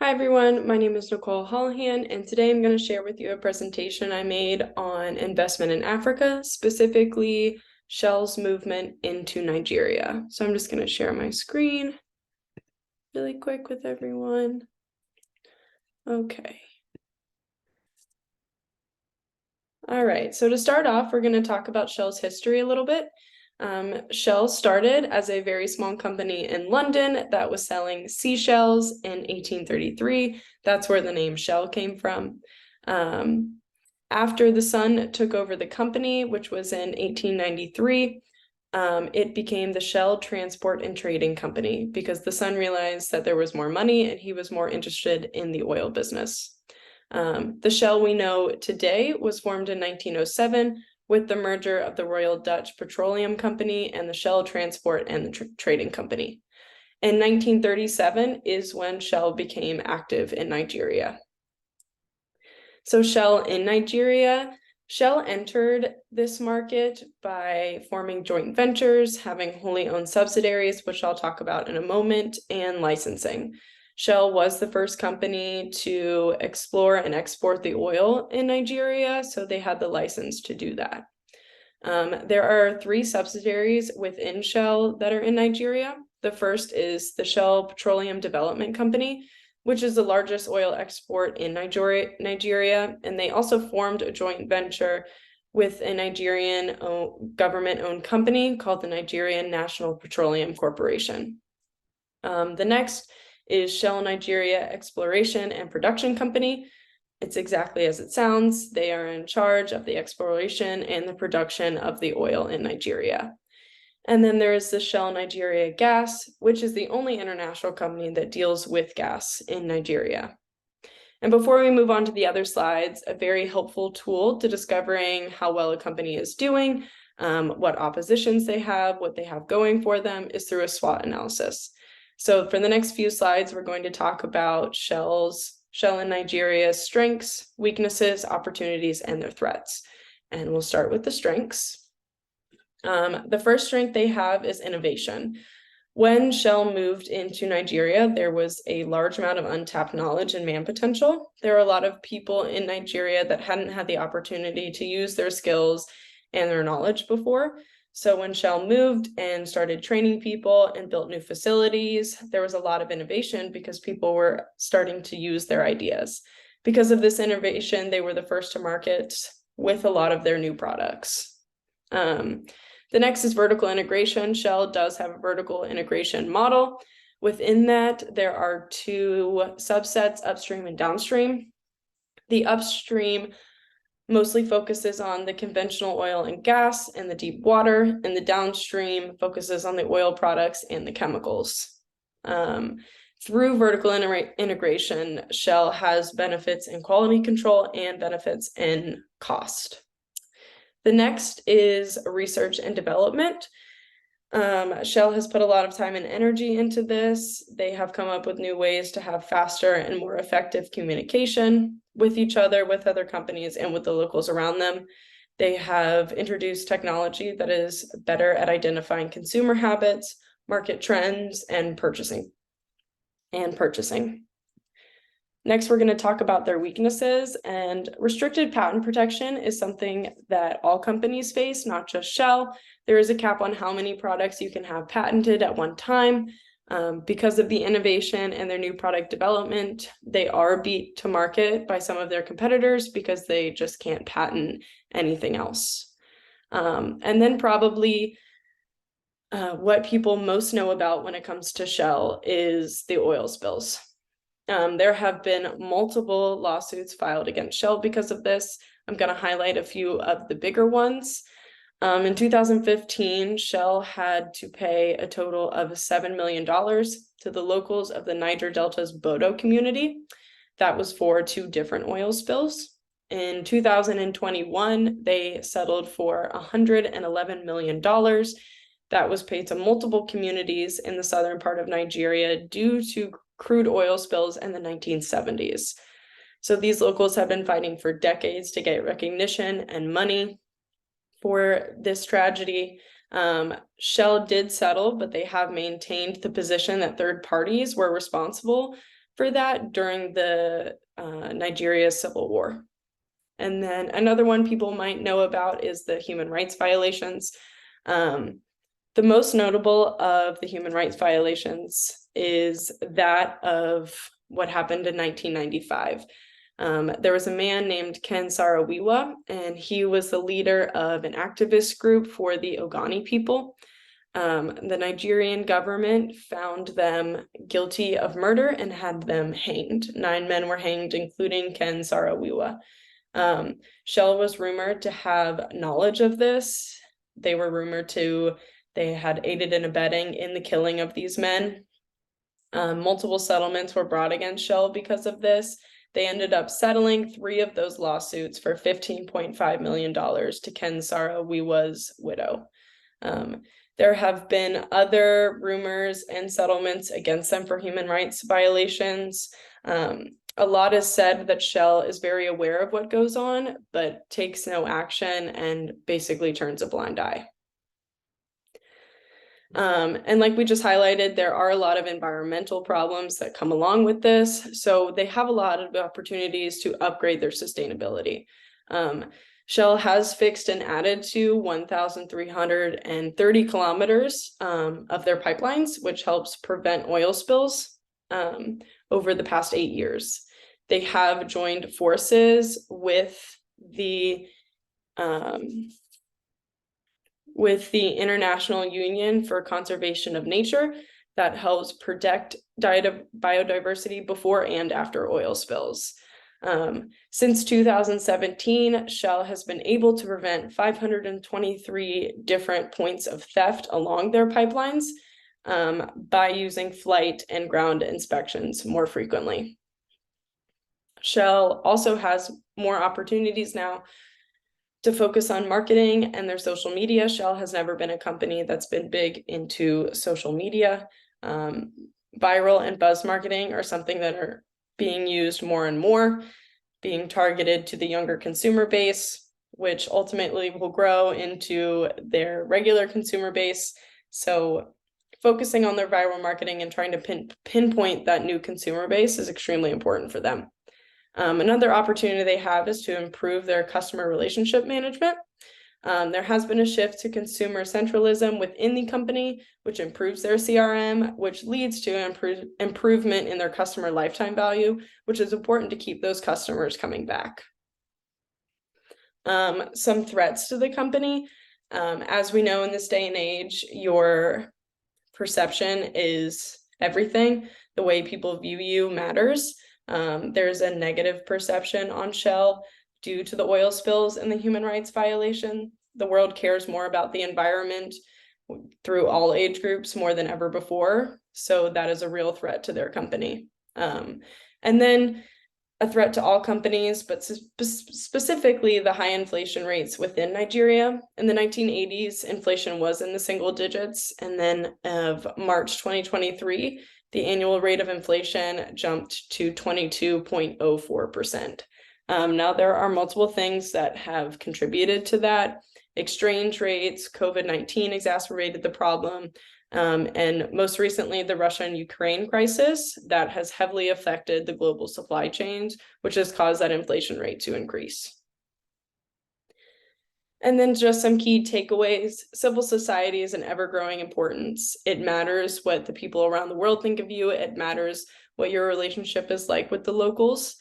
Hi everyone, my name is Nicole Holohan, and today I'm going to share with you a presentation I made on investment in Africa, specifically Shell's movement into Nigeria. So I'm just going to share my screen really quick with everyone. Okay. All right, so to start off, we're going to talk about Shell's history a little bit. Shell started as a very small company in London that was selling seashells in 1833. That's where the name Shell came from. After the Sun took over the company, which was in 1893, it became the Shell Transport and Trading Company because the Sun realized that there was more money and he was more interested in the oil business. The Shell we know today was formed in 1907 with the merger of the Royal Dutch Petroleum Company and the Shell Transport and the Trading Company. In 1937 is when Shell became active in Nigeria. So Shell in Nigeria, Shell entered this market by forming joint ventures, having wholly owned subsidiaries, which I'll talk about in a moment, and licensing. Shell was the first company to explore and export the oil in Nigeria, so they had the license to do that. There are 3 subsidiaries within Shell that are in Nigeria. The first is the Shell Petroleum Development Company, which is the largest oil export in Nigeria, and they also formed a joint venture with a Nigerian government-owned company called the Nigerian National Petroleum Corporation. The next is Shell Nigeria Exploration and Production Company. It's exactly as it sounds. They are in charge of the exploration and the production of the oil in Nigeria. And then there is the Shell Nigeria Gas, which is the only international company that deals with gas in Nigeria. And before we move on to the other slides, a very helpful tool to discovering how well a company is doing, what oppositions they have, what they have going for them, is through a SWOT analysis. So for the next few slides, we're going to talk about Shell in Nigeria's strengths, weaknesses, opportunities, and their threats. And we'll start with the strengths. The first strength they have is innovation. When Shell moved into Nigeria, there was a large amount of untapped knowledge and man potential. There are a lot of people in Nigeria that hadn't had the opportunity to use their skills and their knowledge before. So when Shell moved and started training people and built new facilities, there was a lot of innovation because people were starting to use their ideas. Because of this innovation, they were the first to market with a lot of their new products. The next is vertical integration. Shell does have a vertical integration model. Within that, there are 2 subsets, upstream and downstream. The upstream mostly focuses on the conventional oil and gas and the deep water, and the downstream focuses on the oil products and the chemicals. Through vertical integration, Shell has benefits in quality control and benefits in cost. The next is research and development. Shell has put a lot of time and energy into this. They have come up with new ways to have faster and more effective communication with each other, with other companies, and with the locals around them. They have introduced technology that is better at identifying consumer habits, market trends, and purchasing. Next, we're going to talk about their weaknesses, and restricted patent protection is something that all companies face, not just Shell. There is a cap on how many products you can have patented at one time. Because of the innovation and their new product development, they are beat to market by some of their competitors because they just can't patent anything else. And then probably what people most know about when it comes to Shell is the oil spills. There have been multiple lawsuits filed against Shell because of this. I'm going to highlight a few of the bigger ones. In 2015, Shell had to pay a total of $7 million to the locals of the Niger Delta's Bodo community. That was for 2 different oil spills. In 2021, they settled for $111 million. That was paid to multiple communities in the southern part of Nigeria due to crude oil spills in the 1970s. So these locals have been fighting for decades to get recognition and money for this tragedy. Shell did settle, but they have maintained the position that third parties were responsible for that during the Nigeria Civil War. And then another one people might know about is the human rights violations. The most notable of the human rights violations is that of what happened in 1995. There was a man named Ken Saro-Wiwa, and he was the leader of an activist group for the Ogoni people. The Nigerian government found them guilty of murder and had them hanged. 9 men were hanged, including Ken Saro-Wiwa. Shell was rumored to have knowledge of this. They were rumored they had aided and abetting in the killing of these men. Multiple settlements were brought against Shell because of this. They ended up settling 3 of those lawsuits for $15.5 million to Ken Saro-Wiwa's widow. There have been other rumors and settlements against them for human rights violations. A lot is said that Shell is very aware of what goes on, but takes no action and basically turns a blind eye. And like we just highlighted, there are a lot of environmental problems that come along with this. So they have a lot of opportunities to upgrade their sustainability. Shell has fixed and added to 1,330 kilometers of their pipelines, which helps prevent oil spills over the past 8 years. They have joined forces with the International Union for Conservation of Nature that helps protect biodiversity before and after oil spills. Since 2017, Shell has been able to prevent 523 different points of theft along their pipelines by using flight and ground inspections more frequently. Shell also has more opportunities now to focus on marketing and their social media. Shell has never been a company that's been big into social media. Viral and buzz marketing are something that are being used more and more, being targeted to the younger consumer base, which ultimately will grow into their regular consumer base. So focusing on their viral marketing and trying to pinpoint that new consumer base is extremely important for them. Another opportunity they have is to improve their customer relationship management. There has been a shift to consumer centralism within the company, which improves their CRM, which leads to improvement in their customer lifetime value, which is important to keep those customers coming back. Some threats to the company. As we know in this day and age, your perception is everything. The way people view you matters. There's a negative perception on Shell due to the oil spills and the human rights violation. The world cares more about the environment through all age groups more than ever before. So that is a real threat to their company. And then a threat to all companies, but specifically the high inflation rates within Nigeria. In the 1980s, inflation was in the single digits. And then of March 2023, the annual rate of inflation jumped to 22.04%. Now, there are multiple things that have contributed to that. Exchange rates, COVID-19 exacerbated the problem, and most recently, the Russia and Ukraine crisis that has heavily affected the global supply chains, which has caused that inflation rate to increase. And then just some key takeaways. Civil society is an ever-growing importance. It matters what the people around the world think of you. It matters what your relationship is like with the locals.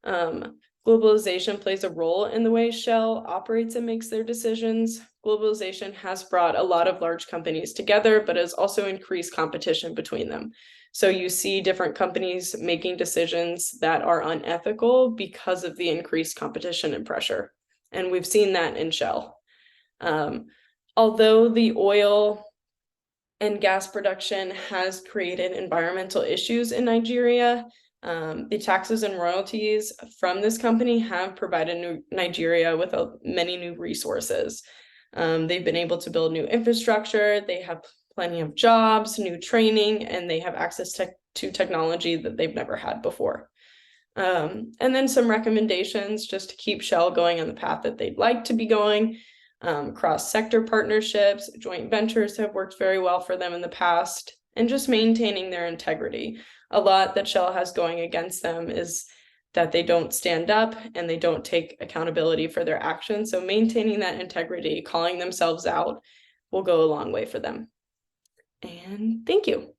Globalization plays a role in the way Shell operates and makes their decisions. Globalization has brought a lot of large companies together, but has also increased competition between them. So you see different companies making decisions that are unethical because of the increased competition and pressure. And we've seen that in Shell. Although the oil and gas production has created environmental issues in Nigeria, the taxes and royalties from this company have provided Nigeria with many new resources. They've been able to build new infrastructure, they have plenty of jobs, new training, and they have access to technology that they've never had before. And then some recommendations just to keep Shell going on the path that they'd like to be going. Cross-sector partnerships, joint ventures have worked very well for them in the past. and just maintaining their integrity. A lot that Shell has going against them is that they don't stand up and they don't take accountability for their actions. So maintaining that integrity, calling themselves out, will go a long way for them. And thank you.